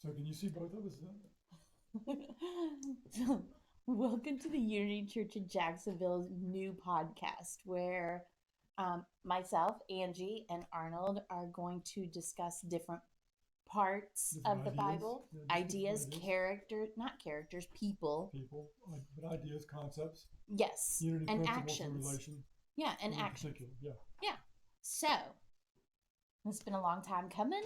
So can you see both of us then? So, welcome to the Unity Church of Jacksonville's new podcast, where myself, Angie, and Arnold are going to discuss different parts Different of the ideas? Bible, Yeah, just different ideas, ideas. not characters, people, People, but ideas, concepts, yes, unity and principles in actions. relation, Yeah, and in actions. particular. Yeah. Yeah. So, it's been a long time coming.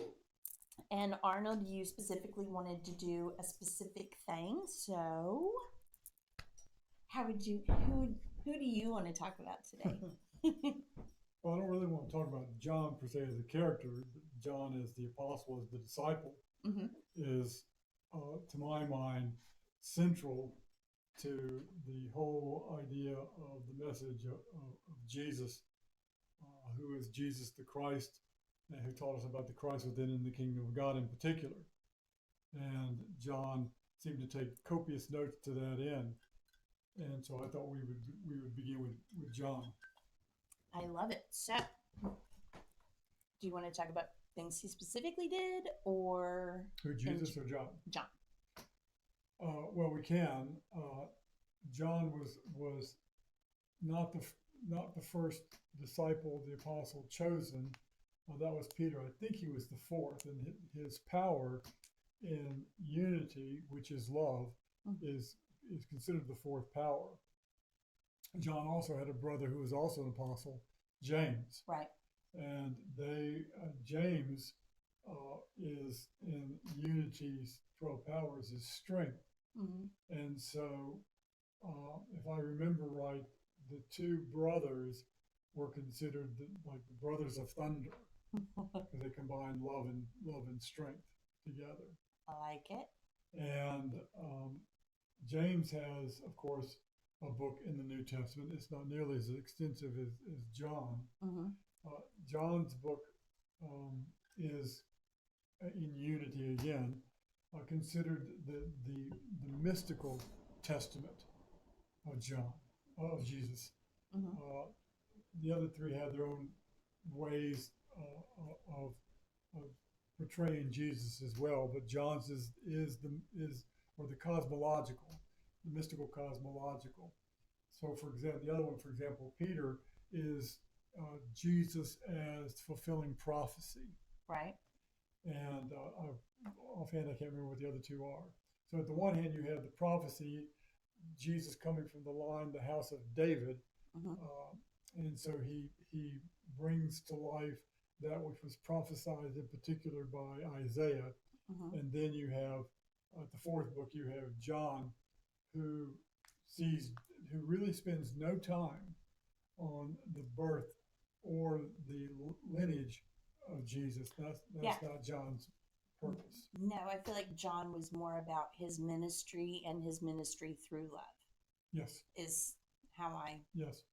And Arnold, you specifically wanted to do a specific thing. So, how would you who do you want to talk about today? Well, I don't really want to talk about John per se as a character. John as the apostle, as the disciple, Mm-hmm. is, to my mind, central to the whole idea of the message of Jesus, who is Jesus the Christ, and who taught us about the Christ within in the kingdom of God in particular. And John seemed to take copious notes to that end. And so I thought we would begin with John. I love it. So, do you want to talk about things he specifically did or Who, in Jesus or John? John? Well, we can. John was not the not the first disciple, the apostle chosen. That was Peter. I think he was the fourth, and his power in unity, which is love, Mm-hmm. is considered the fourth power. John also had a brother who was also an apostle, James, Right. and James is in unity's 12 powers is strength. Mm-hmm. And so, if I remember right, the two brothers were considered like the brothers of thunder because they combined love and strength together. I like it. And James has, of course, a book in the New Testament. It's not nearly as extensive as John. Mm-hmm. John's book is in unity again, considered the mystical testament of John, of Jesus. Mm-hmm. The other three had their own ways of portraying Jesus as well, but John's is or the cosmological, the mystical cosmological. So, for example, the other one, for example, Peter is Jesus as fulfilling prophecy. Right. And offhand, I can't remember what the other two are. So, at the one hand, you have the prophecy, Jesus coming from the line, the house of David, Mm-hmm. and so he brings to life that which was prophesied in particular by Isaiah. Mm-hmm. And then you have the fourth book, you have John, who sees, who really spends no time on the birth or the lineage of Jesus. Yeah. That's not John's purpose. No, I feel like John was more about his ministry and his ministry through love. Yes. Is how I. Yes.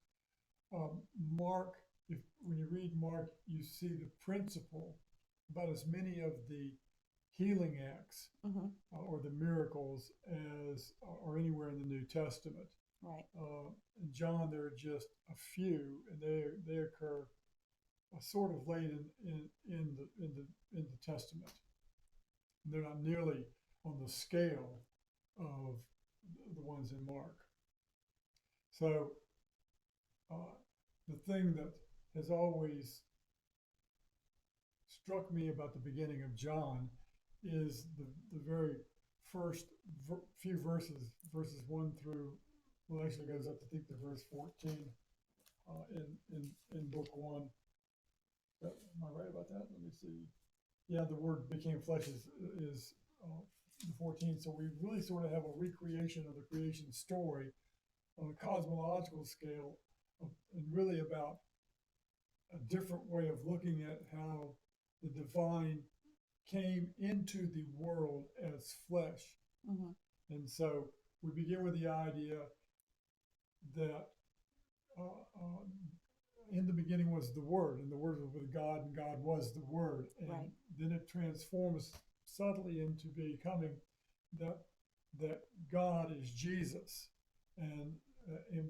Mark, if when you read Mark, you see the principle about as many of the healing acts Mm-hmm. or the miracles as or anywhere in the New Testament. Right. In John, there are just a few, and they occur sort of late in the Testament. And they're not nearly on the scale of the ones in Mark. So the thing that has always struck me about the beginning of John is the very first few verses 1 through, well, actually goes up to, I think, to verse 14 in book 1. Am I right about that? Let me see. Yeah, the word became flesh is 14. So we really sort of have a recreation of the creation story on a cosmological scale, and really about a different way of looking at how the divine came into the world as flesh. Mm-hmm. And so we begin with the idea that in the beginning was the Word, and the Word was with God, and God was the Word. And right. Then it transforms subtly into becoming that God is Jesus, and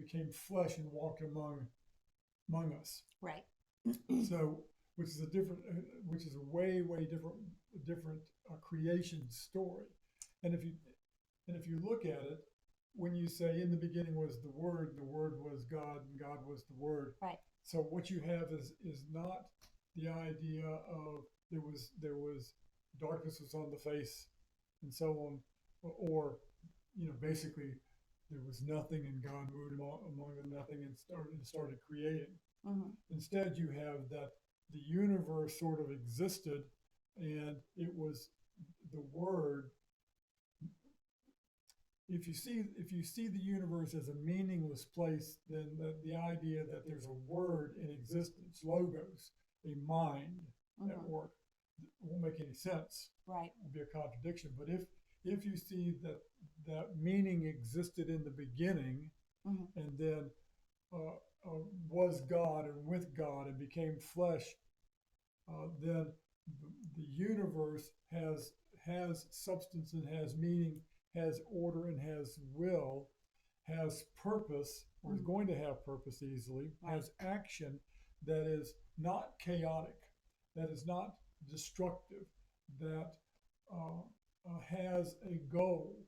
became flesh and walked among us. Right. So, which is a way different creation story. And if you look at it, when you say in the beginning was the Word was God, and God was the Word. Right. So what you have is not the idea of there was darkness was on the face and so on, or basically there was nothing and God moved among the nothing and started creating. Mm-hmm. Instead, you have that the universe sort of existed, and it was the Word. If you see the universe as a meaningless place, then the idea that there's a word in existence, logos, a mind at work, won't make any sense. Right. It would be a contradiction. But if you see that meaning existed in the beginning, and then was God and with God and became flesh, then the universe has substance and has meaning, has order and has will, has purpose, or is going to have purpose easily, has action that is not chaotic, that is not destructive, that has a goal.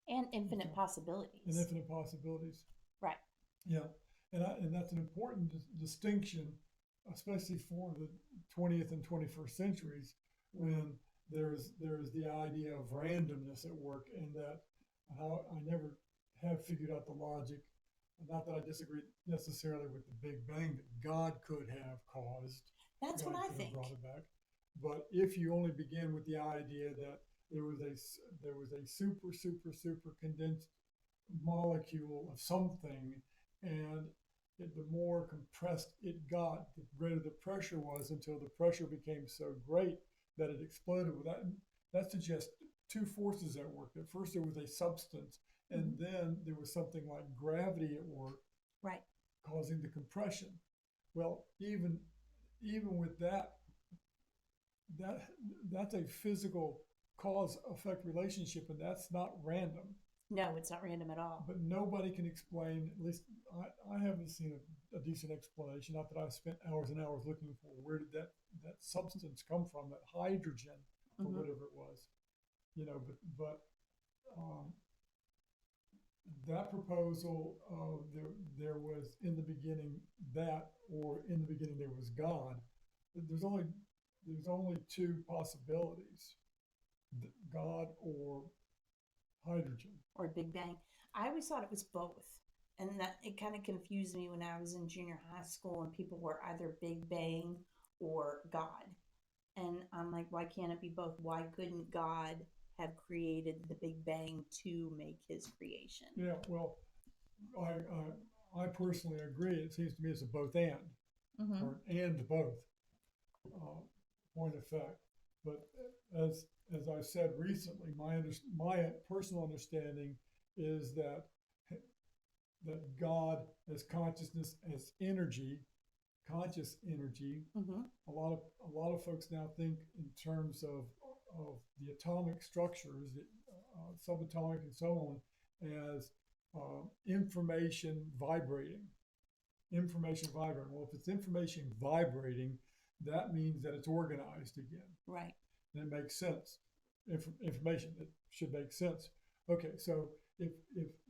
And infinite possibilities. And infinite possibilities. Right. Yeah. And that's an important distinction, especially for the 20th and 21st centuries, when there's the idea of randomness at work, and that how I never have figured out the logic. Not that I disagree necessarily with the Big Bang that God could have caused. That's God what I could think. have brought it back. But if you only begin with the idea that there was a super condensed molecule of something, and the more compressed it got, the greater the pressure was, until the pressure became so great that it exploded. That suggests two forces at work. At first there was a substance, and then there was something like gravity at work, right, causing the compression. Well, even with that's a physical cause-effect relationship, and that's not random. No, it's not random at all. But nobody can explain, at least I haven't seen a decent explanation, not that I've spent hours and hours looking for where did that substance come from, that hydrogen, or whatever it was. But that proposal of there was in the beginning that, or in the beginning there was God, there's only two possibilities, God or hydrogen. Or Big Bang. I always thought it was both. And that it kind of confused me when I was in junior high school and people were either Big Bang or God. And I'm like, why can't it be both? Why couldn't God have created the Big Bang to make his creation? Yeah, well, I personally agree. It seems to me it's a both and, or and both point of fact. But as I've said recently, my personal understanding is that God as consciousness, as energy, conscious energy. A lot of folks now think in terms of the atomic structures, subatomic and so on, as information vibrating. Information vibrating. Well, if it's information vibrating, that means that it's organized again. Right. And it makes sense. Information, it should make sense. Okay, so if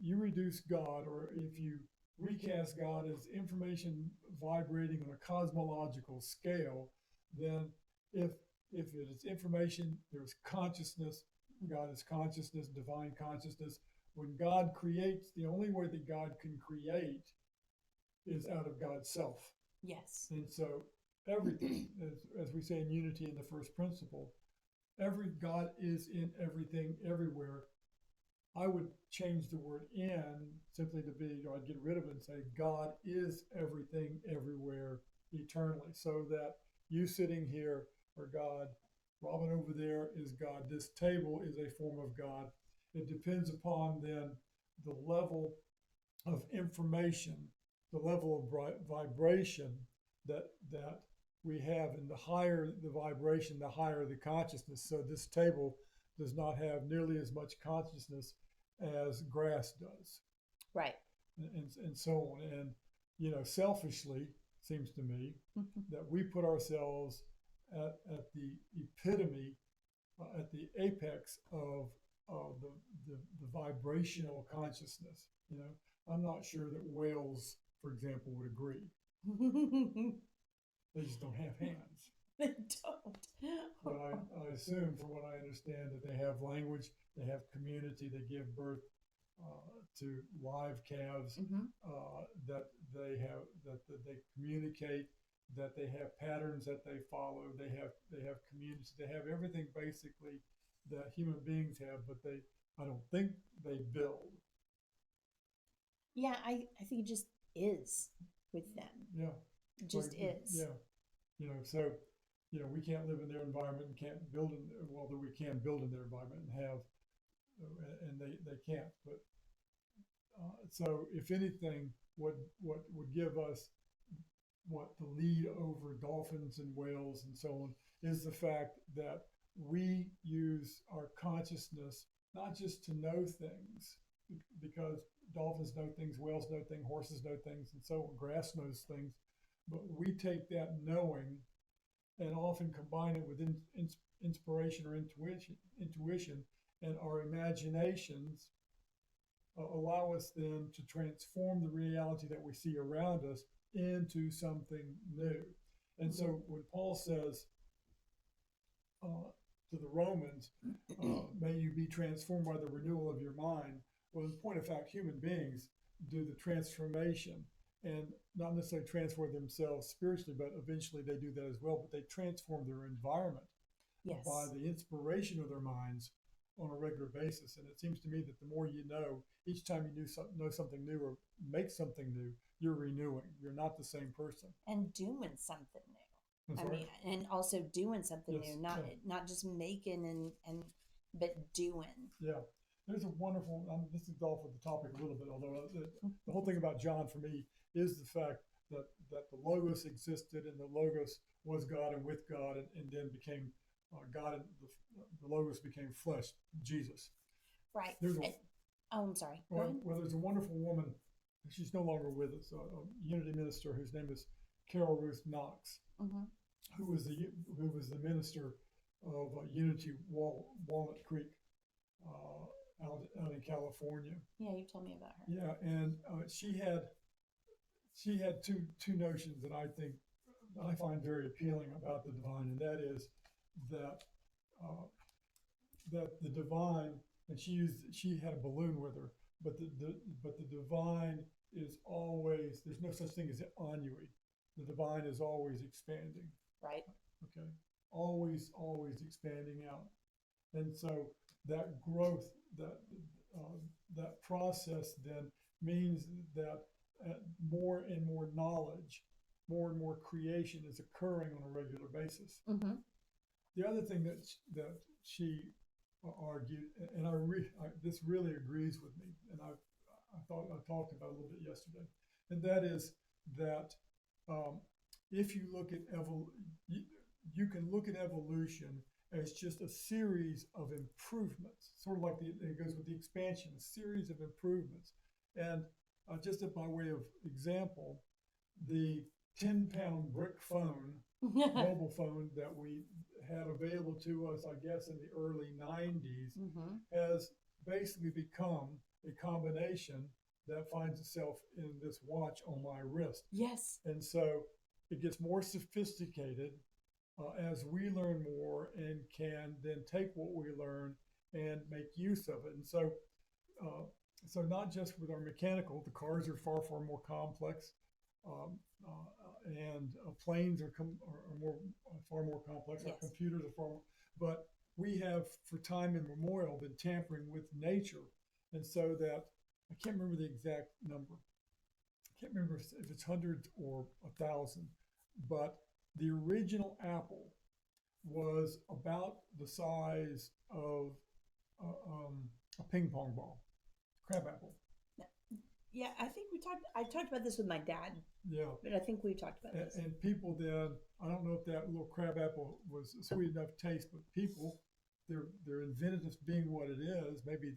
you reduce God, or if you recast God as information vibrating on a cosmological scale, then if it is information, there's consciousness. God is consciousness, divine consciousness. When God creates, the only way that God can create is out of God's self. Yes. And so everything, as we say in unity in the first principle, God is in everything, everywhere. I would change the word "in" simply to be, I'd get rid of it and say God is everything, everywhere, eternally. So that you sitting here are God, Robin over there is God, this table is a form of God. It depends upon then the level of information, the level of vibration that we have, and the higher the vibration, the higher the consciousness. So this table does not have nearly as much consciousness as grass does. Right. And so on. And, selfishly, seems to me, that we put ourselves at the epitome, at the apex of the vibrational consciousness. You know, I'm not sure that whales, for example, would agree. They just don't have hands. They don't. But I assume, from what I understand, that they have language, they have community, they give birth to live calves, that they have that they communicate, that they have patterns that they follow, they have community, they have everything basically that human beings have, but I don't think they build. Yeah, I think it just is with them. Yeah, It just like, is. yeah, so we can't live in their environment and can't build in, well, we can build in their environment and have, and they can't. But so if anything, what would give us what the lead over dolphins and whales and so on is the fact that we use our consciousness not just to know things, because dolphins know things, whales know things, horses know things, and so on, grass knows things, but we take that knowing and often combine it with inspiration or intuition, and our imaginations allow us then to transform the reality that we see around us into something new. And so when Paul says to the Romans, may you be transformed by the renewal of your mind, well, in point of fact, human beings do the transformation, and not necessarily transform themselves spiritually, but eventually they do that as well, but they transform their environment by the inspiration of their minds on a regular basis. And it seems to me that the more you know, each time you know something new or make something new, you're renewing. You're not the same person. And doing something new. That's right. And also doing something new, not just making but doing. Yeah. There's a wonderful, this is off of the topic a little bit, although the whole thing about John for me is the fact that the Logos existed, and the Logos was God and with God, and then became God, and the Logos became flesh, Jesus. Right. I'm sorry. Well, there's a wonderful woman, she's no longer with us, a Unity minister whose name is Carol Ruth Knox, who was the minister of Unity Walnut Creek out in California. Yeah, you told me about her. Yeah, and she had two notions that I find very appealing about the divine, and that is that the divine, and she had a balloon with her, but the divine is always, there's no such thing as ennui. The divine is always expanding. Right. Okay. Always expanding out, and so that growth, that process then means that more and more knowledge, more and more creation is occurring on a regular basis. The other thing that she argued, and this really agrees with me, and I talked about it a little bit yesterday, and that is that if you look at you can look at evolution as just a series of improvements, sort of like it goes with the expansion, a series of improvements. And just by way of example, the 10-pound brick phone, mobile phone that we had available to us, I guess, in the early 90s, has basically become a combination that finds itself in this watch on my wrist. Yes. And so it gets more sophisticated as we learn more, and can then take what we learn and make use of it. And so, so not just with our mechanical, the cars are far more complex, and planes are far more complex. Yes. Our computers are far more, but we have for time immemorial been tampering with nature, and so that I can't remember the exact number. I can't remember if it's hundreds or 1,000, but the original apple was about the size of a ping pong ball, crab apple. Yeah, I think I talked about this with my dad. Yeah. But I think we talked about this. And people then, I don't know if that little crab apple was a sweet enough taste, but people, their inventiveness being what it is, maybe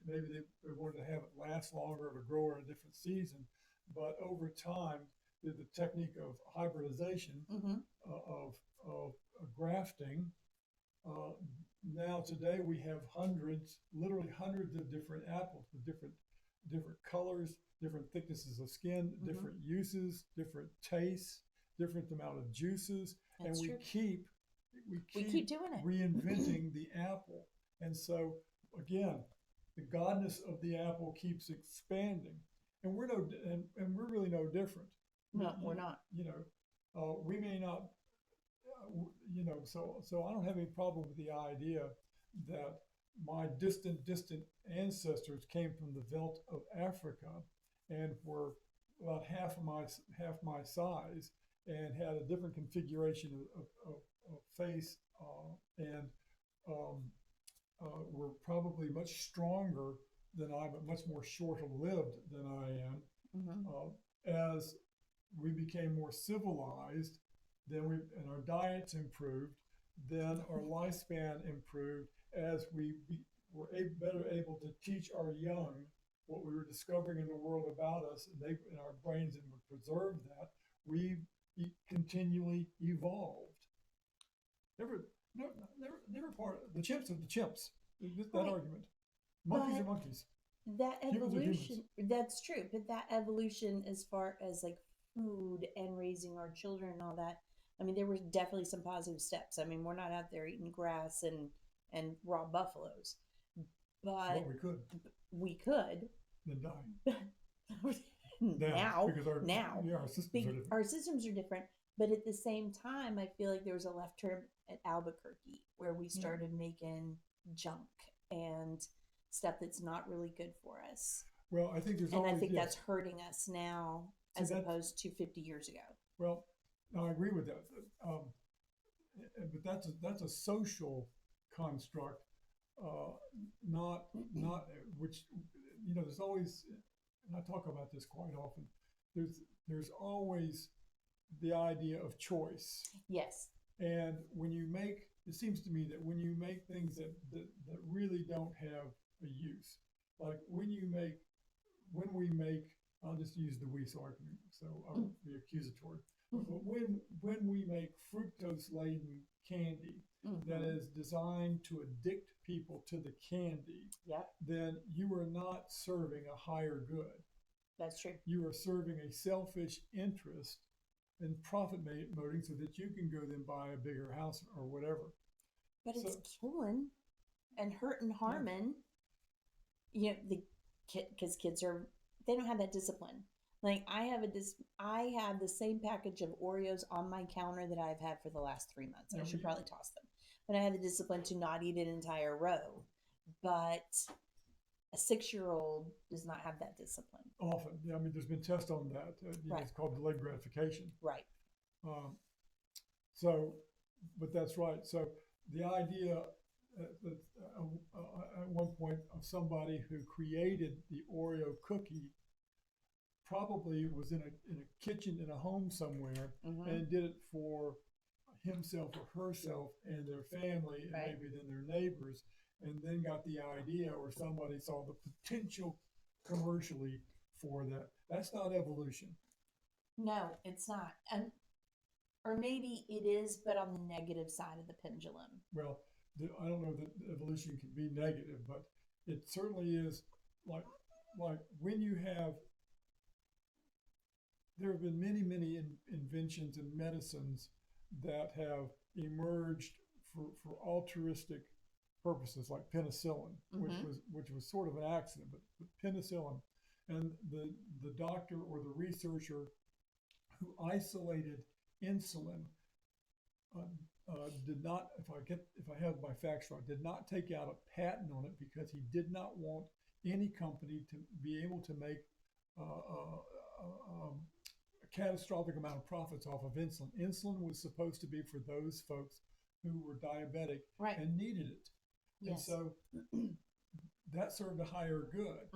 they wanted to have it last longer or to grow in a different season. But over time, the technique of hybridization, of grafting, now today we have literally hundreds of different apples with different colors, different thicknesses of skin, Mhm. different uses, different tastes, different amount of juices, and That's we true. keep we We keep keep doing it. reinventing the apple. And so again, the godness of the apple keeps expanding, and we're really no different. No, we're not. We may not, so I don't have any problem with the idea that my distant ancestors came from the veldt of Africa and were about half my size and had a different configuration of face, and um, were probably much stronger than I, but much more short-lived than I am. As we became more civilized, and our diets improved, then our lifespan improved as were better able to teach our young what we were discovering in the world about us, and our brains, and would preserve that. We continually evolved. Never, never part of the chimps of the chimps. That Right. argument. Monkeys But are monkeys. that Humans are humans. evolution, that's true. But that evolution, as far as like food and raising our children and all that, I mean, there were definitely some positive steps. I mean, we're not out there eating grass and raw buffaloes, But but we could we could. then die. now because our systems are different. our systems are different, but at the same time I feel like there was a left turn at Albuquerque where we started making junk and stuff that's not really good for us, Well, I think there's and always, I think yes. that's hurting us now as opposed to 50 years ago. Well, no, I agree with that. But that's a social construct, not which, there's always, and I talk about this quite often. There's always the idea of choice, Yes. and it seems to me that when you make things that really don't have a use, like when we make, I'll just use the we so I'll be accusatory. But when we make fructose laden candy that is designed to addict people to the candy, Yep. then you are not serving a higher good. That's true. You are serving a selfish interest and profit motive so that you can go then buy a bigger house or whatever. But it's killing and hurting, harming. Because kids they don't have that discipline. Like I have the same package of Oreos on my counter that I've had for the last 3 months. I should probably toss them. But I have the discipline to not eat an entire row. But a 6-year-old does not have that discipline. Often, I mean, there's been tests on that. Right. It's called delayed gratification. Right. But that's right. So the idea that at one point of somebody who created the Oreo cookie probably was in a kitchen in a home somewhere and did it for himself or herself and their family, and maybe then their neighbors, and then got the idea, or somebody saw the potential commercially for that. That's not evolution. No, it's not. Or maybe it is, but on the negative side of the pendulum. Well, I don't know that evolution can be negative, but it certainly is. Like when you have, there have been many inventions and medicines that have emerged for altruistic purposes, like penicillin, which was sort of an accident, but penicillin, and the doctor or the researcher who isolated insulin did not, if I have my facts right, did not take out a patent on it because he did not want any company to be able to make a catastrophic amount of profits off of insulin. Insulin was supposed to be for those folks who were diabetic and needed it. Yes. And so that served a higher good.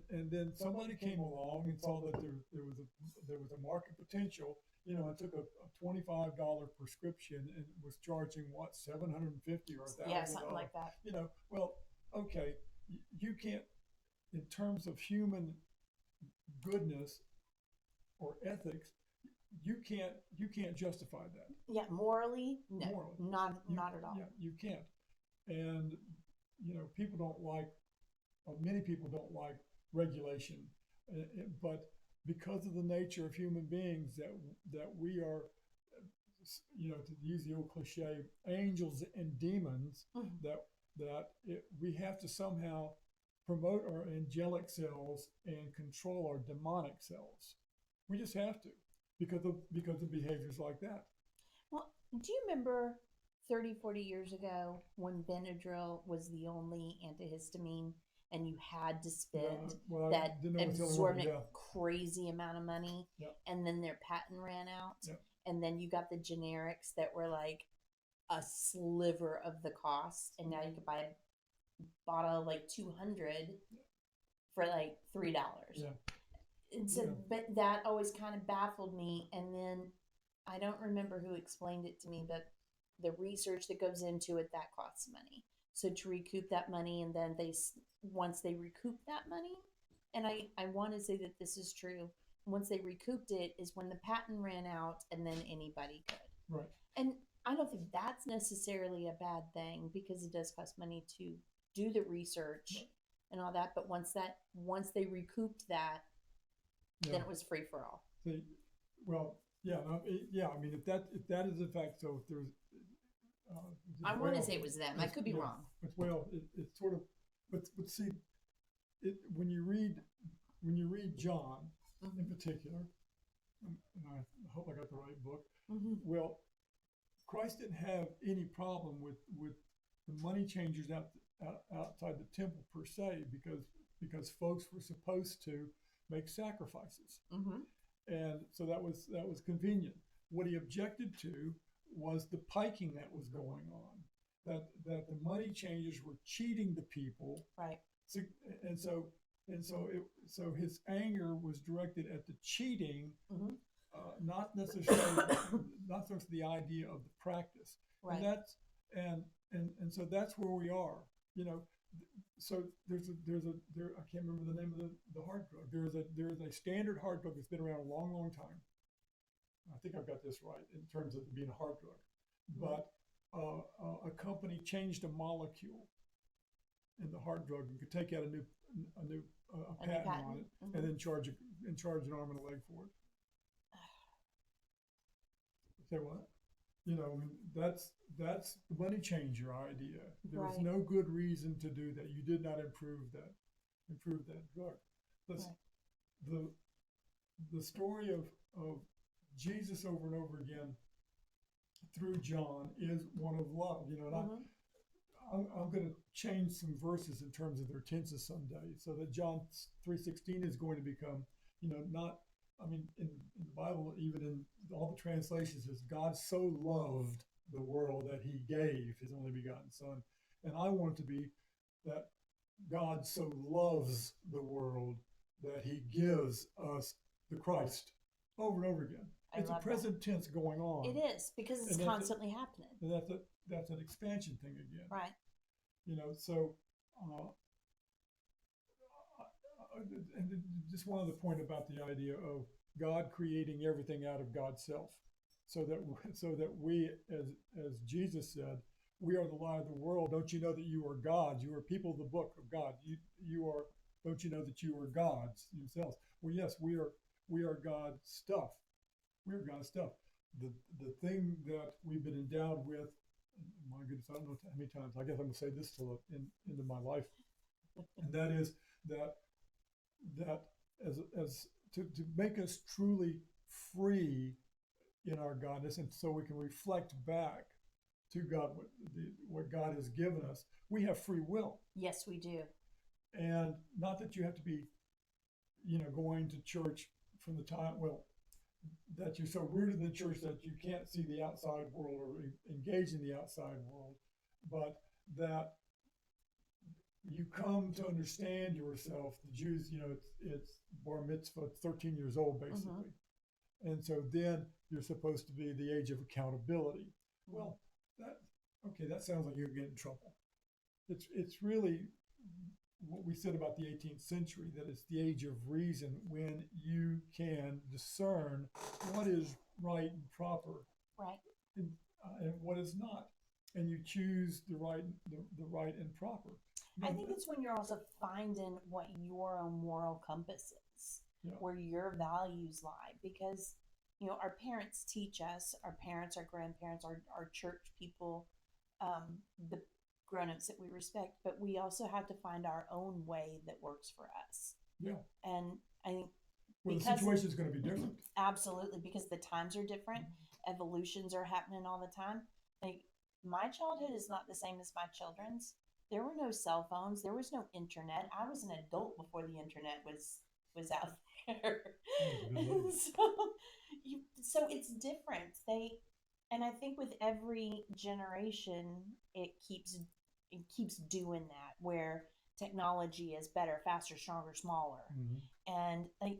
And then somebody came along and saw that there was a market potential, and took a $25 prescription and was charging what, $750 or $1,000? Yeah, something like that. Well, okay, you can't, in terms of human goodness or ethics, you can't justify that. Yeah, morally, no, not at all. Yeah, you can't. and people don't like, or many people don't like regulation, but because of the nature of human beings, that we are, to use the old cliche, angels and demons, Mhm. we have to somehow promote our angelic selves and control our demonic selves. We just have to, because of behaviors like that. Well, do you remember 30, 40 years ago when Benadryl was the only antihistamine and you had to spend Well, I that didn't know it was the only one. exorbitant, Yeah, crazy amount of money yeah, and then their patent ran out? yeah, And then you got the generics that were like a sliver of the cost. And now you could buy a bottle of like 200 for like $3. yeah, And so, yeah. but that always kind of baffled me. And then I don't remember who explained it to me, but the research that goes into it, that costs money. So to recoup that money, and then once they recoup that money, and I want to say that this is true. Once they recouped it is when the patent ran out, and then anybody could. Right. And I don't think that's necessarily a bad thing because it does cost money to do the research Right. and all that. But once they recouped that, Yeah. then it was free for all. See, well, yeah, no, yeah. I mean, if that is a fact, so if there's, I want to say it was them. I could be yeah, wrong. it's sort of, but see, when you read John in particular, and I hope I got the right book. Mm-hmm. Well, Christ didn't have any problem with the money changers outside the temple per se, because folks were supposed to make sacrifices, Mm-hmm. and so that was convenient. What he objected to was the piking that was going on, that the money changers were cheating the people, Right. so, so his anger was directed at the cheating, Mm-hmm. not necessarily the idea of the practice. Right. And and so that's where we are. So there I can't remember the name of the hard drug. There's a standard hard drug that's been around a long, long time. I think I've got this right in terms of being a hard drug, but a company changed a molecule in the hard drug and could take out a patent on it, Mm-hmm. and then charge an arm and a leg for it. Say what? I mean, that's the money changer idea. There was Right. no good reason to do that. You did not improve that drug. Right. The story of Jesus over and over again through John is one of love. And Mm-hmm. I'm going to change some verses in terms of their tenses someday, so that John 3:16 is going to become, not. I mean, in the Bible, even in all the translations, is God so loved the world that He gave His only begotten Son, and I want it to be that God so loves the world that He gives us the Christ over and over again. It's a present tense going on. It is, because it's constantly happening. And that's an expansion thing again. Right. So, and just one other point about the idea of God creating everything out of God's self, so that we, as Jesus said, we are the light of the world. Don't you know that you are gods? You are people of the book of God. You are. Don't you know that you are gods yourselves? Well, yes, we are God's stuff. We are God's stuff. The thing that we've been endowed with, my goodness, I don't know how many times, I guess I'm going to say this till into my life, and that is that as to make us truly free in our godness, and so we can reflect back to God what God has given us. We have free will. Yes, we do. And not that you have to be, going to church from the time, that you're so rooted in the church that you can't see the outside world or engage in the outside world, but that you come to understand yourself. The Jews, it's bar mitzvah, 13 years old, basically. Mm-hmm. And so then you're supposed to be the age of accountability. Mm-hmm. Well, that sounds like you're getting in trouble. It's really what we said about the 18th century, that it's the age of reason, when you can discern what is right and proper, right, and what is not. and you choose the right and proper. I think it's when you're also finding what your own moral compass is, Yeah. where your values lie. Because, our parents teach us, our parents, our grandparents, our church people, the grown-ups that we respect, but we also have to find our own way that works for us. Yeah. And I think the situation is going to be different. Absolutely, because the times are different, evolutions are happening all the time. Like, my childhood is not the same as my children's. There were no cell phones, there was no internet. I was an adult before the internet was out there. So it's different. And I think with every generation it keeps doing that, where technology is better, faster, stronger, smaller. And like,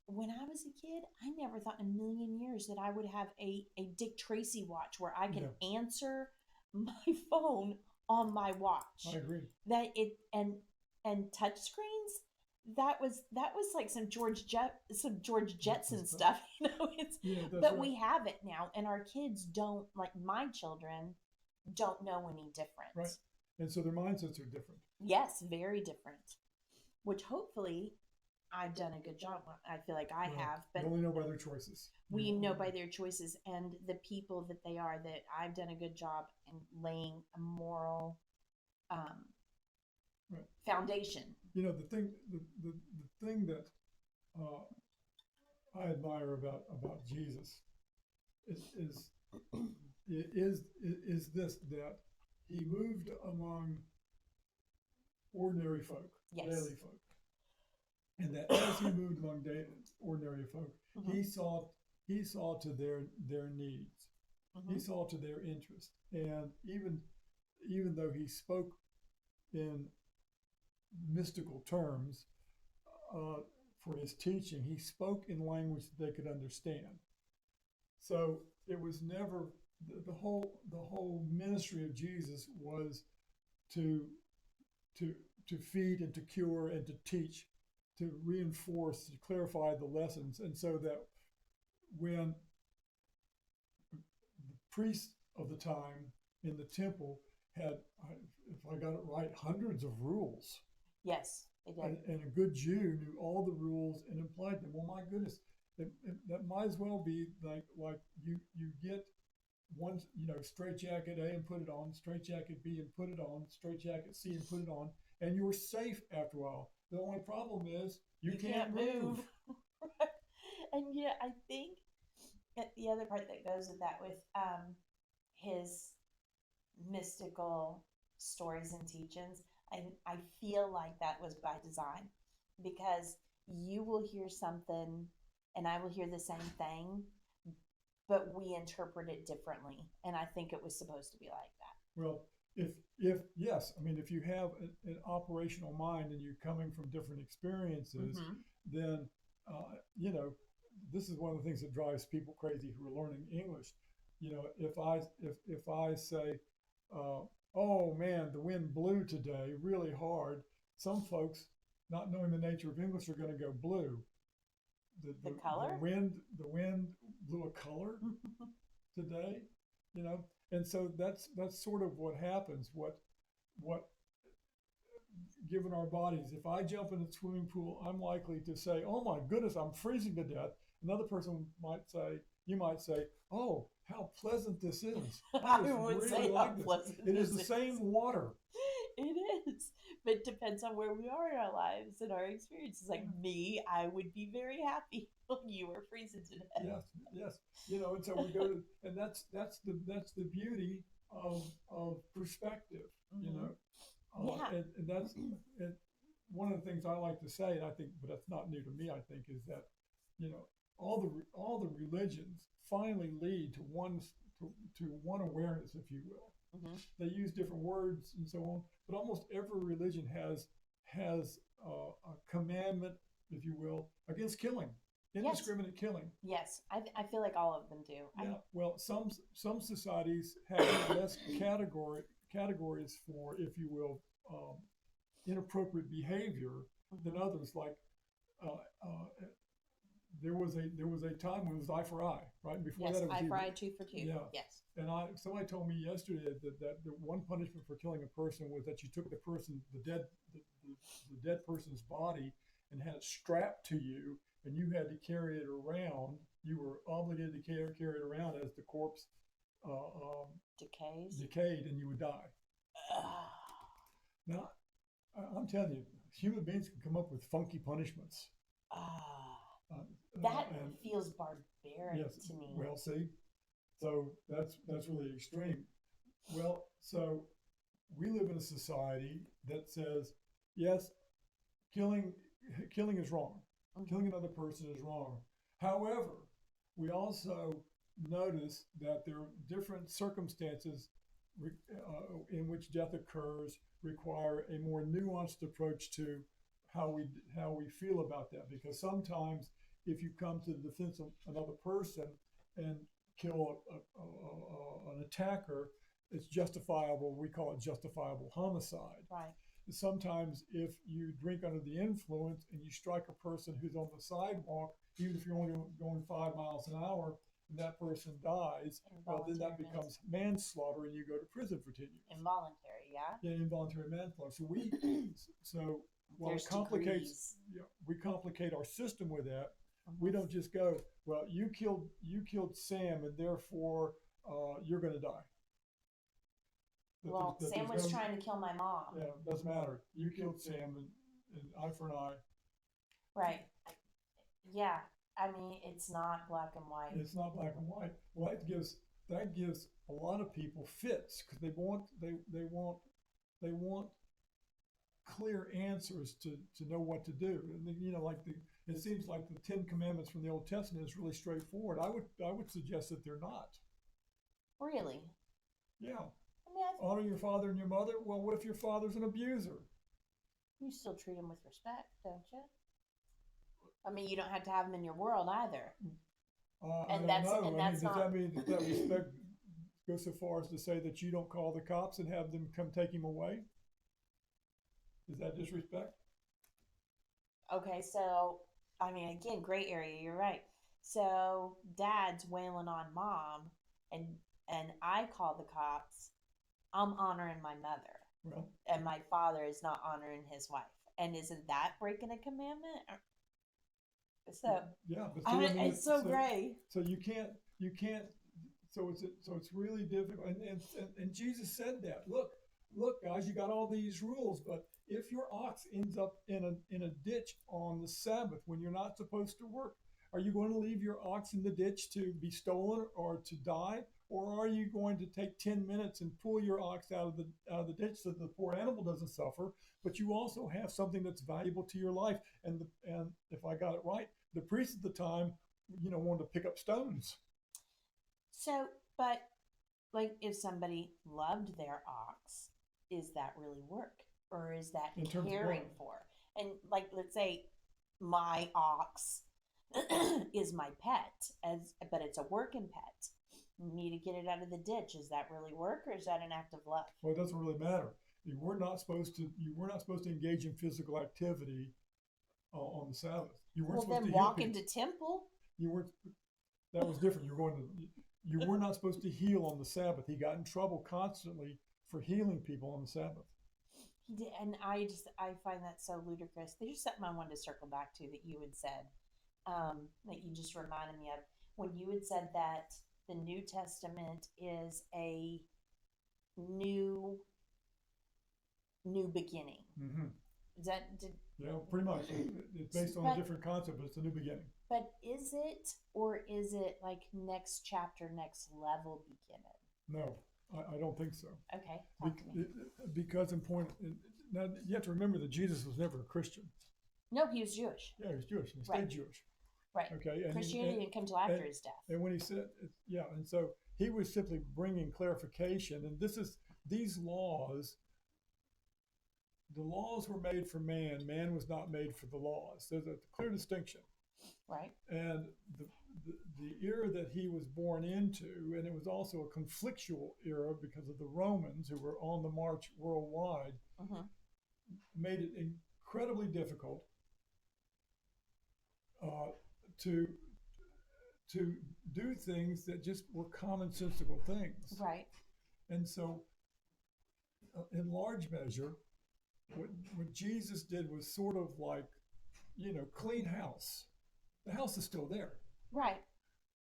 when I was a kid, I never thought in a million years that I would have a Dick Tracy watch where I can answer my phone on my watch. I agree. That it and touch screens, that was like some George Jetson stuff, but right. We have it now, and our kids don't, like my children don't know any different. Right. And so their mindsets are different. Yes, very different. Which hopefully I've done a good job. I feel like I have, but we only know by their choices. We know by their choices and the people that they are, that I've done a good job in laying a moral foundation. The thing that I admire about Jesus is this, that he moved among ordinary folk, yes. daily folk. And that as he moved among ordinary folk, he saw to their needs. He saw to their interest. And even though he spoke in mystical terms for his teaching, he spoke in language that they could understand. So it was never the whole ministry of Jesus was to feed and to cure and to teach, to reinforce, to clarify the lessons. And so that when the priests of the time in the temple had, if I got it right, hundreds of rules. Yes, they did. And a good Jew knew all the rules and applied them. Well, my goodness, that might as well be like you get one, straight jacket A and put it on, straight jacket B and put it on, straight jacket C and put it on, and you're safe after a while. The only problem is you can't move. And I think the other part that goes with that, with his mystical stories and teachings, I feel like that was by design, because you will hear something and I will hear the same thing, but we interpret it differently. And I think it was supposed to be like that. Well, if yes, I mean, if you have an operational mind and you're coming from different experiences, then this is one of the things that drives people crazy who are learning English. If I say, oh man, the wind blew today really hard, some folks, not knowing the nature of English, are going to go blue. The color? The wind blew a color today, and so that's sort of what happens. What given our bodies, if I jump in a swimming pool, I'm likely to say, "Oh my goodness, I'm freezing to death." Another person you might say, "Oh, how pleasant this is." I would really say how pleasant it is. The same water. It is, but it depends on where we are in our lives and our experiences. Like me, I would be very happy when you were freezing to death. Yes. And so we go to, and that's the beauty of perspective. And that's one of the things I like to say, and I think, but that's not new to me. I think is that all the religions finally lead to one awareness, if you will. They use different words and so on, but almost every religion has a commandment, if you will, against killing, indiscriminate killing. Yes, I feel like all of them do. Yeah. Well, some societies have less categories for, if you will, inappropriate behavior than others. Like there was a time when it was eye for eye, right? And before Yes, that, it was eye for either, eye, tooth for tooth. yeah. Yes. And somebody told me yesterday that the one punishment for killing a person was that you took the dead person's body and had it strapped to you, and you had to carry it around. You were obligated to carry it around as the corpse decayed, and you would die. Now, I'm telling you, human beings can come up with funky punishments. That feels barbaric to me. Well, see, so that's really extreme. Well, so we live in a society that says, yes, killing is wrong. Mm-hmm. Killing another person is wrong. However, we also notice that there are different circumstances in which death occurs require a more nuanced approach to how we feel about that. Because sometimes, if you come to the defense of another person and kill an attacker, it's justifiable. We call it justifiable homicide. Right. Sometimes, if you drink under the influence and you strike a person who's on the sidewalk, even if you're only going 5 miles an hour, and that person dies, well, then that becomes manslaughter, and you go to prison for 10 years. Involuntary, yeah. Yeah, involuntary manslaughter. So well, it complicates. Yeah, we complicate our system with that. Mm-hmm. We don't just go, well, you killed Sam, and therefore you're going to die. Well, Sam was trying to kill my mom. Yeah, doesn't matter. You killed Sam, and eye for an eye. Right. Yeah. I mean, it's not black and white. It's not black and white. Well, that gives a lot of people fits because they want clear answers to know what to do. And it seems like the 10 Commandments from the Old Testament is really straightforward. I would suggest that they're not. Really? Yeah. I mean, honor your father and your mother. Well, what if your father's an abuser? You still treat him with respect, don't you? I mean, you don't have to have him in your world either. Does that mean that respect goes so far as to say that you don't call the cops and have them come take him away? Is that disrespect? Okay, so, I mean, again, gray area, you're right. So, dad's wailing on mom, and I call the cops. I'm honoring my mother. Well, and my father is not honoring his wife. And isn't that breaking a commandment? So yeah, but it's so gray. So you can't. So it's really difficult. And Jesus said that. Look, guys, you got all these rules, but if your ox ends up in a ditch on the Sabbath when you're not supposed to work, are you going to leave your ox in the ditch to be stolen or to die? Or are you going to take 10 minutes and pull your ox out of the ditch so the poor animal doesn't suffer? But you also have something that's valuable to your life. And if I got it right, the priest at the time, wanted to pick up stones. So, but like if somebody loved their ox, is that really work? Or is that caring for? And like, let's say my ox is my pet, but it's a working pet. You need to get it out of the ditch. Is that really work, or is that an act of love? Well, it doesn't really matter. You were not supposed to engage in physical activity on the Sabbath. You weren't supposed to walk into temple. You weren't. That was different. You were not supposed to heal on the Sabbath. He got in trouble constantly for healing people on the Sabbath. He did, and I find that so ludicrous. There's something I wanted to circle back to that you had said, that you just reminded me of when you had said that the New Testament is a new beginning. Mm-hmm. Yeah, pretty much. It's based on a different concept, but it's a new beginning. But is it, or is it like next chapter, next level beginning? No, I don't think so. Okay. Because now you have to remember that Jesus was never a Christian. No, he was Jewish. Yeah, he was Jewish. He stayed Jewish. Right. Okay. Christianity didn't come till after his death. And when he said, and so he was simply bringing clarification. And these laws. The laws were made for man. Man was not made for the laws. There's a clear distinction. Right. And the era that he was born into, and it was also a conflictual era because of the Romans who were on the march worldwide, made it incredibly difficult to to do things that just were commonsensical things. Right. And so, in large measure, what Jesus did was sort of like, clean house. The house is still there, Right.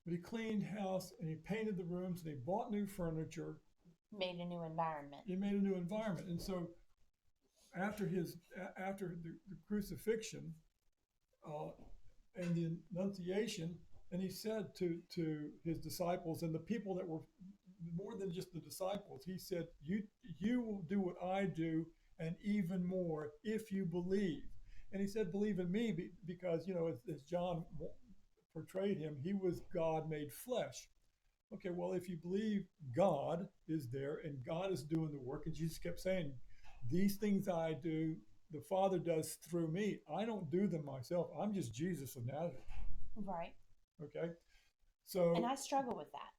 but he cleaned house and he painted the rooms and he bought new furniture. Made a new environment. He made a new environment. And so, after the crucifixion and the Annunciation, and he said to his disciples and the people that were more than just the disciples, he said, you will do what I do and even more if you believe. And he said, believe in me because, as John portrayed him, he was God made flesh. Okay, well, if you believe God is there and God is doing the work, and Jesus kept saying, these things I do, the Father does through me. I don't do them myself. I'm just Jesus of Nazareth. Right. Okay. So. And I struggle with that.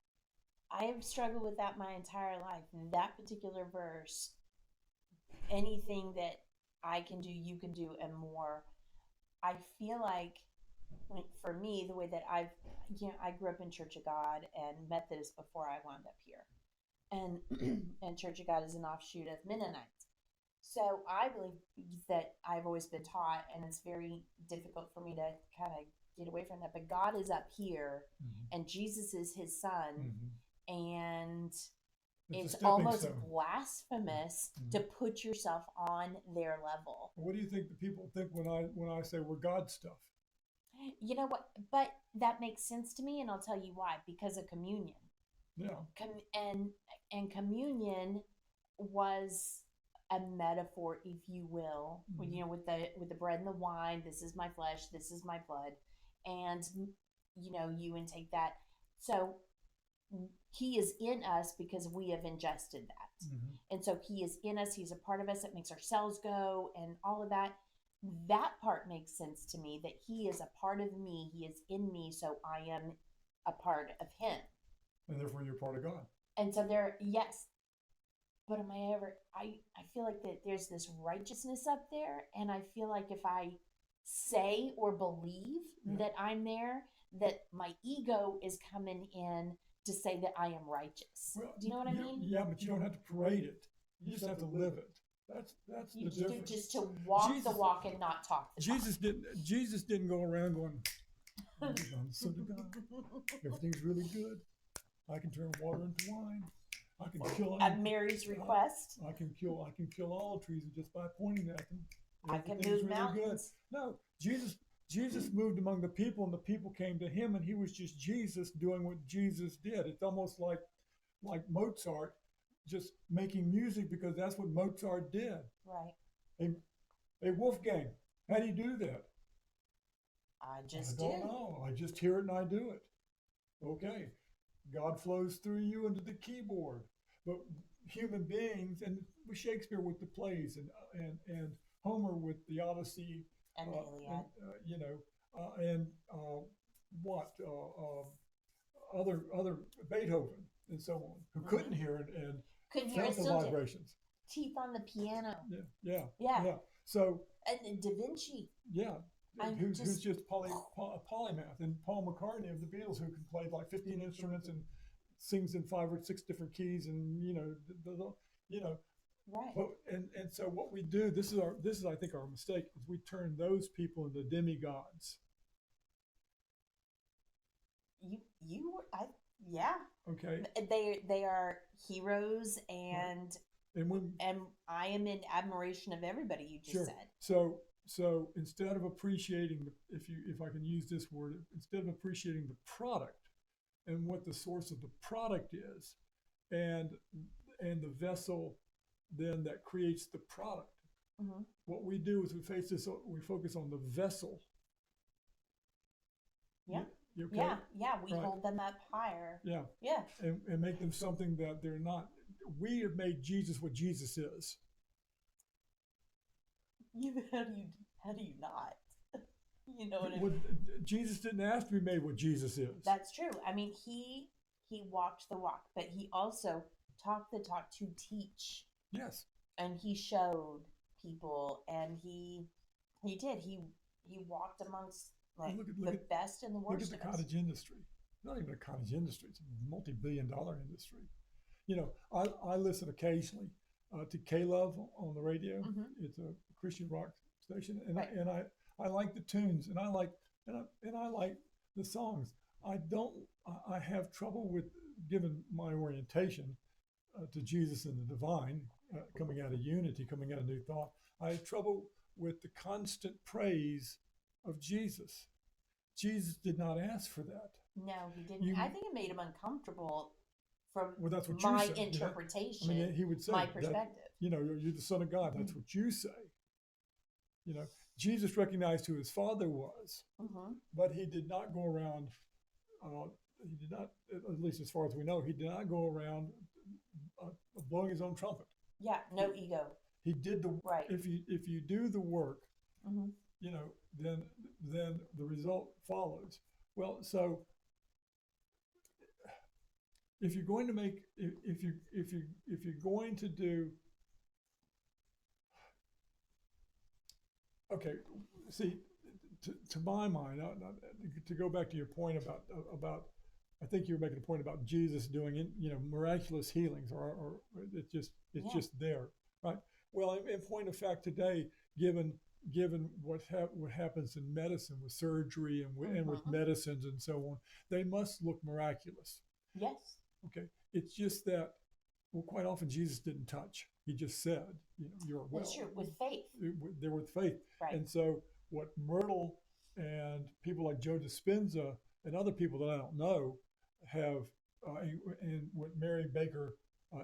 I have struggled with that my entire life. That particular verse, anything that I can do, you can do, and more. I feel like for me, the way that I grew up in Church of God and Methodist before I wound up here. And Church of God is an offshoot of Mennonites. So I believe that I've always been taught, and it's very difficult for me to kind of get away from that. But God is up here, and Jesus is his son, and it's almost blasphemous to put yourself on their level. What do you think the people think when I say we're God stuff? You know what? But that makes sense to me, and I'll tell you why. Because of communion. Yeah. And communion was a metaphor, if you will, with the bread and the wine. This is my flesh. This is my blood, and you intake that. So he is in us because we have ingested that, and so he is in us. He's a part of us. It makes our cells go, and all of that. That part makes sense to me. That he is a part of me. He is in me, so I am a part of him, and therefore you're part of God. And so yes. But am I ever, I feel like that there's this righteousness up there. And I feel like if I say or believe that I'm there, that my ego is coming in to say that I am righteous. Well, do you know what I mean? Yeah, but you don't have to parade it. You just have to live it. That's the difference. Just to walk the walk and not talk the talk. Jesus didn't go around going, I'm son of God. Everything's really good. I can turn water into wine. I can kill at Mary's request. I can kill all trees just by pointing at them. I can move really mountains. Good. No, Jesus moved among the people, and the people came to him, and he was just Jesus doing what Jesus did. It's almost like Mozart just making music because that's what Mozart did. Right. Hey, Wolfgang, how do you do that? I don't know. I just hear it and I do it. Okay. God flows through you into the keyboard. But human beings, and with Shakespeare with the plays, and Homer with the Odyssey, and Iliad, other Beethoven and so on, who couldn't hear it and felt the vibrations. Teeth on the piano. Yeah. So and Da Vinci. Yeah. Who's just polymath, and Paul McCartney of the Beatles, who can play like 15 instruments and sings in 5 or 6 different keys, and right. But, and so what we do, this is I think our mistake, is we turn those people into demigods. Yeah. Okay. They are heroes, and I am in admiration of everybody you just said. So instead of appreciating, if I can use this word, instead of appreciating the product and what the source of the product is, and the vessel then that creates the product, what we do is we focus on the vessel. Yeah. You okay? Yeah. We hold them up higher. Yeah. And make them something that they're not. We have made Jesus what Jesus is. How do you not? You know what I mean? Jesus didn't ask to be made what Jesus is. That's true. I mean, he walked the walk, but he also talked the talk to teach. Yes. And he showed people, and he did. He walked amongst Like Look the at best and the look at worst the of us. cottage industry. Not even a cottage industry; it's a multi-billion-dollar industry. You know, I listen occasionally to K Love on the radio. It's a Christian rock station, and Right. I like the tunes, and I like the songs. I don't. I have trouble with, given my orientation to Jesus and the divine, coming out of unity, coming out of new thought. I have trouble with the constant praise of Jesus. Jesus did not ask for that. No, he didn't. You, I think it made him uncomfortable from well, that's what you my say. interpretation, I mean, he would say my that, perspective. you're the Son of God. That's what you say. You know, Jesus recognized who his Father was, but he did not go around. He did not, at least as far as we know, he did not go around blowing his own trumpet. Yeah, no ego. He did the right. If you do the work, you know, then the result follows. Well, so if you're going to make if you're going to do, okay, see, to my mind, to go back to your point about I think you were making a point about Jesus doing, you know, miraculous healings, or it's just there, right? Well, in point of fact, today, given what happens in medicine with surgery and with medicines and so on, they must look miraculous. Yes. Okay. It's just that, well, quite often Jesus didn't touch. He just said, you know, you're well. That's true, with faith. They're with faith. Right. And so what Myrtle and people like Joe Dispenza and other people that I don't know have, and what Mary Baker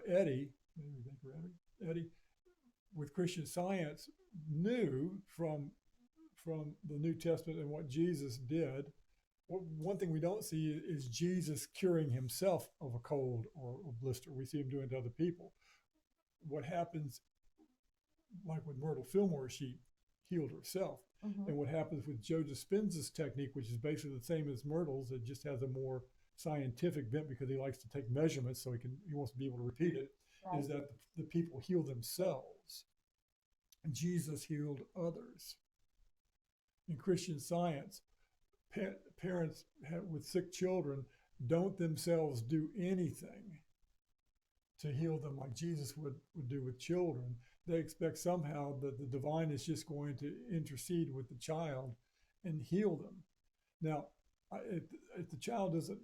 Eddy, with Christian Science knew from the New Testament and what Jesus did. One thing we don't see is Jesus curing himself of a cold or a blister. We see him doing it to other people. What happens, like with Myrtle Fillmore, she healed herself. And what happens with Joe Dispenza's technique, which is basically the same as Myrtle's, it just has a more scientific bent because he likes to take measurements, so he wants to be able to repeat it, right. Is that the people heal themselves. And Jesus healed others. In Christian Science, parents with sick children don't themselves do anything to heal them like Jesus would do with children. They expect somehow that the divine is just going to intercede with the child and heal them. Now, if the child doesn't,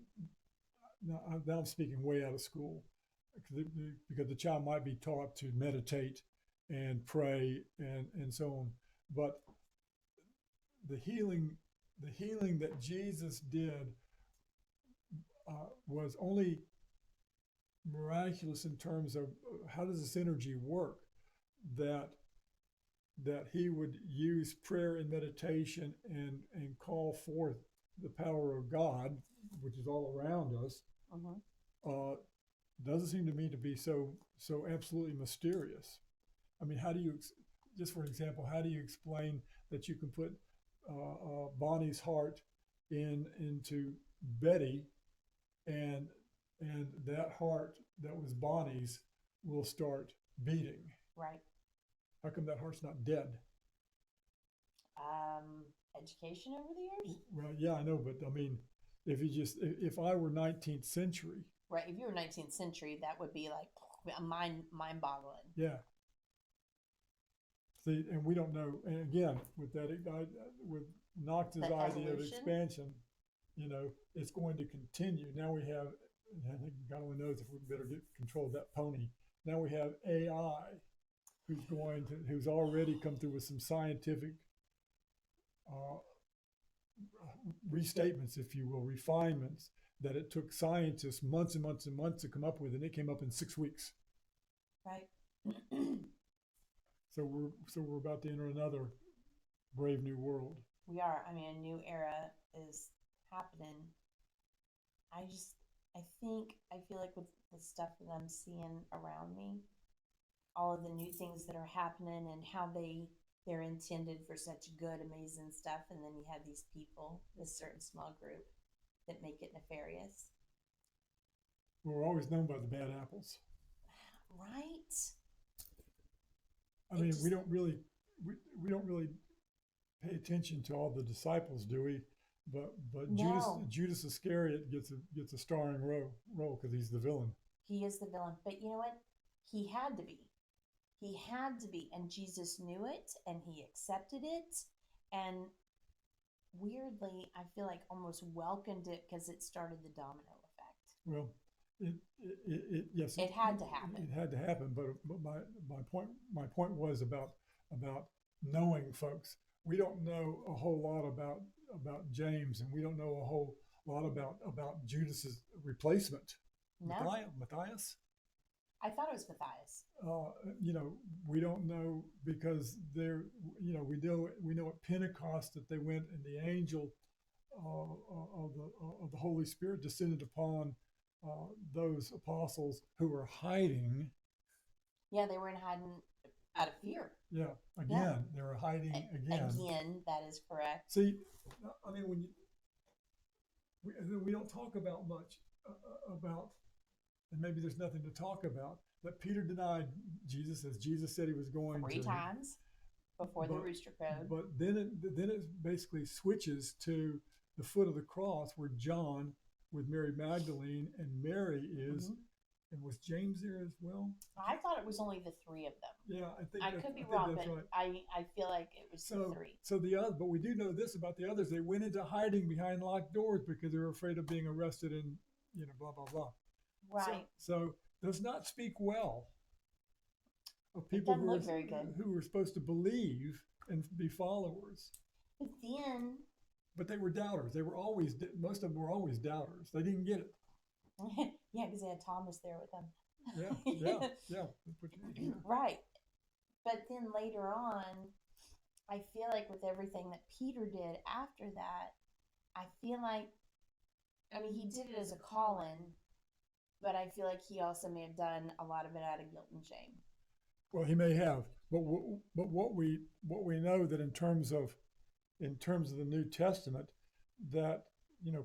now I'm speaking way out of school, because the child might be taught to meditate and pray and so on, but the healing that Jesus did was only miraculous in terms of how does this energy work, that he would use prayer and meditation and call forth the power of God, which is all around us. Doesn't seem to me to be so absolutely mysterious. I mean, how do you, just for example, how do you explain that you can put Bonnie's heart into Betty, and that heart that was Bonnie's will start beating? Right. How come that heart's not dead? Education over the years? Well, yeah, I know, but I mean, if I were 19th century. Right, if you were 19th century, that would be like mind-boggling. Yeah. See, and we don't know, and again, with Knox's idea of expansion, you know, it's going to continue. Now we have, I think God only knows if we better get control of that pony. Now we have AI, who's already come through with some scientific restatements, if you will, refinements that it took scientists months and months and months to come up with, and it came up in 6 weeks. Right. So we're about to enter another brave new world. We are. I mean, a new era is happening. I feel like with the stuff that I'm seeing around me, all of the new things that are happening and how they're intended for such good, amazing stuff, and then you have these people, this certain small group, that make it nefarious. We're always known by the bad apples. Right. I mean, we don't really pay attention to all the disciples, do we? but No. Judas Iscariot gets a starring role because he's the villain. He is the villain. But you know what? He had to be. He had to be. And Jesus knew it and he accepted it. And weirdly, I feel like almost welcomed it because it started the domino effect. Well, yes, It had to happen. It had to happen. But my point was about knowing folks. We don't know a whole lot about James, and we don't know a whole lot about Judas's replacement, No, Matthias. I thought it was Matthias. We don't know because we know at Pentecost that they went and the angel of the Holy Spirit descended upon those apostles who were hiding. Yeah, they were in hiding out of fear. Yeah, again, they were hiding again. Again, that is correct. See, I mean, we don't talk about much about, and maybe there's nothing to talk about, that Peter denied Jesus as Jesus said he was going 3 times before the rooster crowed. But then it basically switches to the foot of the cross where John with Mary Magdalene and Mary is, and was James there as well? I thought it was only the 3 of them. Yeah, I could be wrong, but right. I feel like it was the 3. So but we do know this about the others. They went into hiding behind locked doors because they were afraid of being arrested and blah blah blah. Right. So does not speak well of people who were supposed to believe and be followers. But they were doubters. Most of them were always doubters. They didn't get it. Yeah, because they had Thomas there with them. Yeah. Right. But then later on, I feel like with everything that Peter did after that, I feel like, he did it as a call-in, but I feel like he also may have done a lot of it out of guilt and shame. Well, he may have, but what we know that in terms of the New Testament, that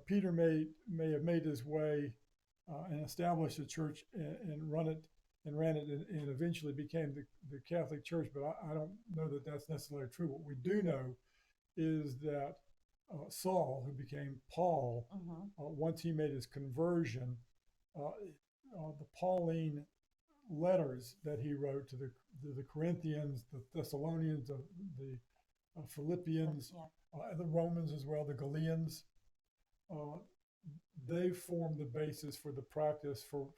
Peter may have made his way and established a church and ran it and eventually became the Catholic Church. But I don't know that that's necessarily true. What we do know is that Saul, who became Paul, once he made his conversion, the Pauline letters that he wrote to the Corinthians, the Thessalonians, the Philippians, the Romans as well, the Galileans, they form the basis for the practice for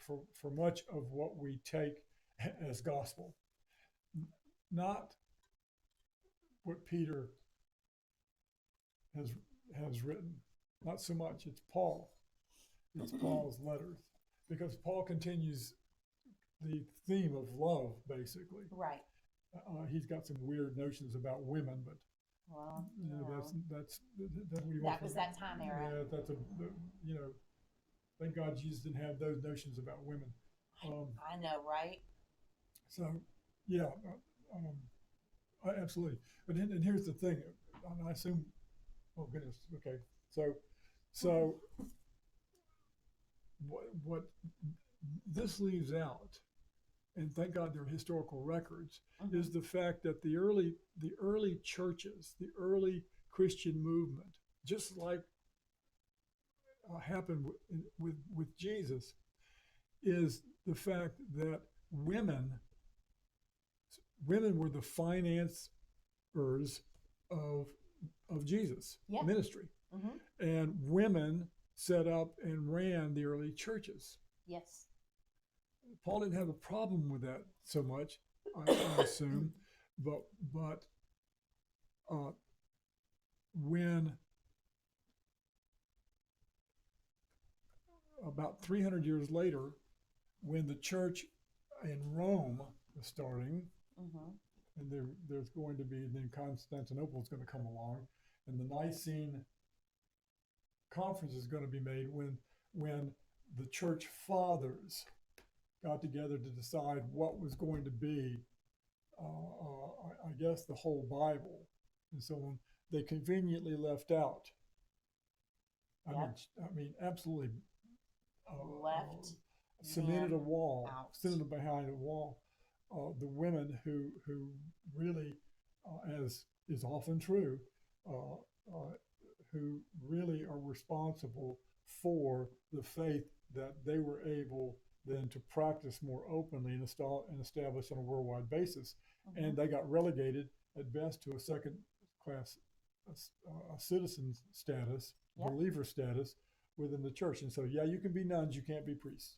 much of what we take as gospel. Not what Peter has written. Not so much. It's Paul. It's Paul's letters. Because Paul continues the theme of love, basically. Right. He's got some weird notions about women, but that was that time era. Yeah, thank God Jesus didn't have those notions about women. I know, right? So, yeah, absolutely. But and here's the thing. I assume. Oh goodness. Okay. So what this leaves out, and thank God there are historical records, is the fact that the early churches, the early Christian movement, just like happened with Jesus, is the fact that women were the financiers of Jesus' ministry, and women set up and ran the early churches. Yes. Paul didn't have a problem with that so much, I assume, but when about 300 years later, when the church in Rome was starting, and there's going to be, then Constantinople is going to come along, and the Nicene Conference is going to be made when the church fathers got together to decide what was going to be, I guess, the whole Bible, and so on. They conveniently left out. I mean, absolutely cemented a wall, cemented behind a wall. The women who really, as is often true, who really are responsible for the faith that they were able then to practice more openly and establish on a worldwide basis. And they got relegated at best to a second class citizen status, believer status within the church. And so, yeah, you can be nuns, you can't be priests.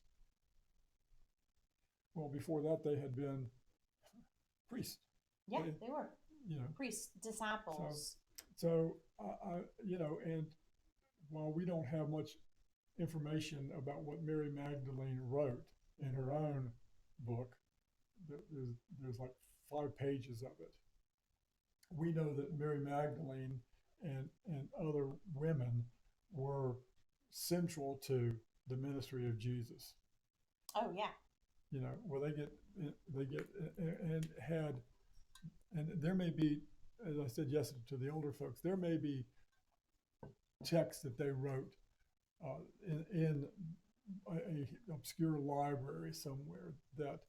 Well, before that, they had been priests. Yeah, they were. Priests, disciples. So and while we don't have much information about what Mary Magdalene wrote in her own book, there's like 5 pages of it. We know that Mary Magdalene and other women were central to the ministry of Jesus. Oh yeah. Where they get and there may be, as I said yesterday to the older folks, there may be texts that they wrote in a obscure library somewhere that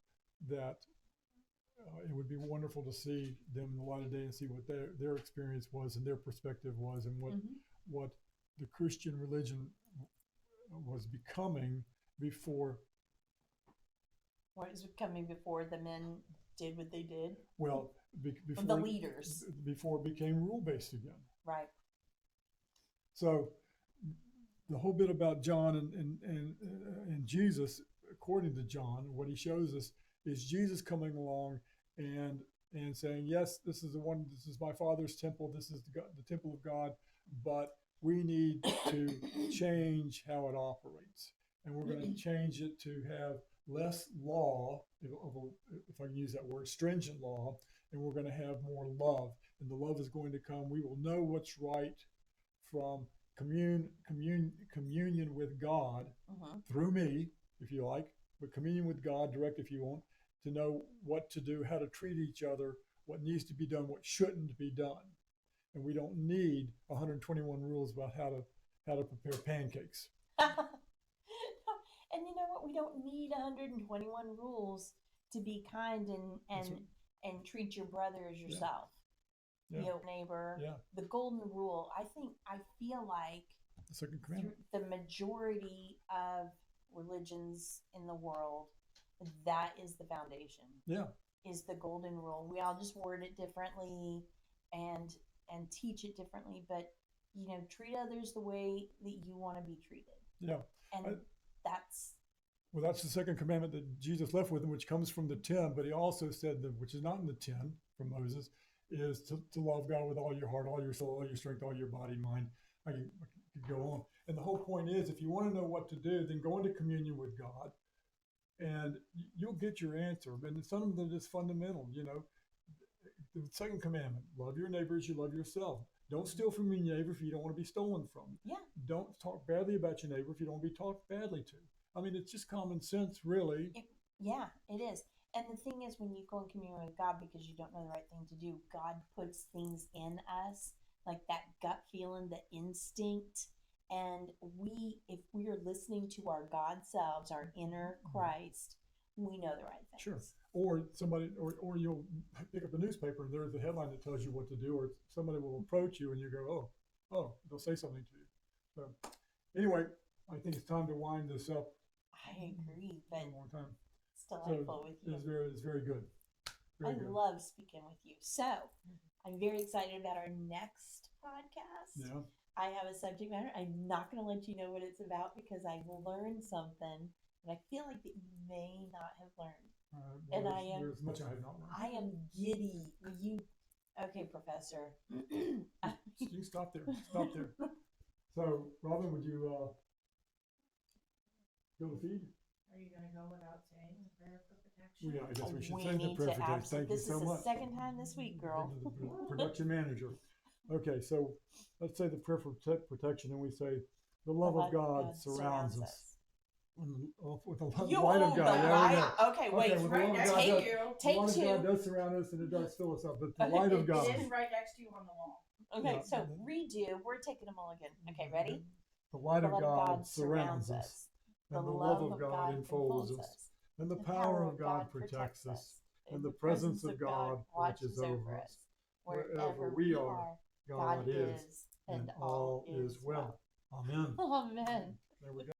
it would be wonderful to see them in the light of day and see what their experience was and their perspective was, and what the Christian religion was becoming before. What is becoming before the men did what they did? Well, before the leaders, before it became rule-based again. Right. So the whole bit about John and Jesus, according to John, what he shows us is Jesus coming along and saying, yes, this is my Father's temple, this is the temple of God, but we need to change how it operates, and we're going to change it to have less law, if I can use that word, stringent law, and we're going to have more love, and the love is going to come. We will know what's right from communion with God through me, if you like, but communion with God direct if you want, to know what to do, how to treat each other, what needs to be done, what shouldn't be done. And we don't need 121 rules about how to prepare pancakes. And you know what? We don't need 121 rules to be kind and treat your brother as yourself. Yeah. Your neighbor. Yeah. The golden rule. I feel like the second commandment. The majority of religions in the world, that is the foundation. Yeah. Is the golden rule. We all just word it differently and teach it differently, but treat others the way that you want to be treated. Yeah. And that's the second commandment that Jesus left with him, which comes from the 10, but he also said that, which is not in the 10 from Moses, is to love God with all your heart, all your soul, all your strength, all your body, mind. I could go on. And the whole point is, if you want to know what to do, then go into communion with God and you'll get your answer. And some of them are just fundamental, The second commandment, love your neighbor as you love yourself. Don't steal from your neighbor if you don't want to be stolen from. Yeah. Don't talk badly about your neighbor if you don't want to be talked badly to. I mean, it's just common sense, really. It is. And the thing is, when you go in communion with God because you don't know the right thing to do, God puts things in us, like that gut feeling, the instinct. And if we are listening to our God selves, our inner Christ, we know the right things. Sure. Or somebody, or you'll pick up the newspaper and there's the headline that tells you what to do, or somebody will approach you and you go, oh, they'll say something to you. So anyway, I think it's time to wind this up. I agree, but one more time. It's delightful with you. It's very good. I love speaking with you. So I'm very excited about our next podcast. Yeah. I have a subject matter. I'm not going to let you know what it's about because I've learned something that I feel like that you may not have learned. There's much I have not learned. I am giddy. Okay, Professor. You stop there. So, Robin, would you go to feed? Are you going to go without saying the prayer for protection? Yeah, I guess we should say the prayer for protection. Thank you so much. This is the second time this week, girl. The production manager. Okay, so let's say the prayer for protection, and we say, the love of God surrounds us. With the light of God. Okay, wait. Right next to you. Take the light two. of God does surround us, and it does fill us up. But the light of God. It is right next to you on the wall. Okay, so redo. We're taking them all again. Okay, ready? The light of God surrounds us. And the love of God enfolds us. And the power of God protects us. And the presence of God watches over us. Wherever we are, God is, and all is well. Amen. Amen. There we go.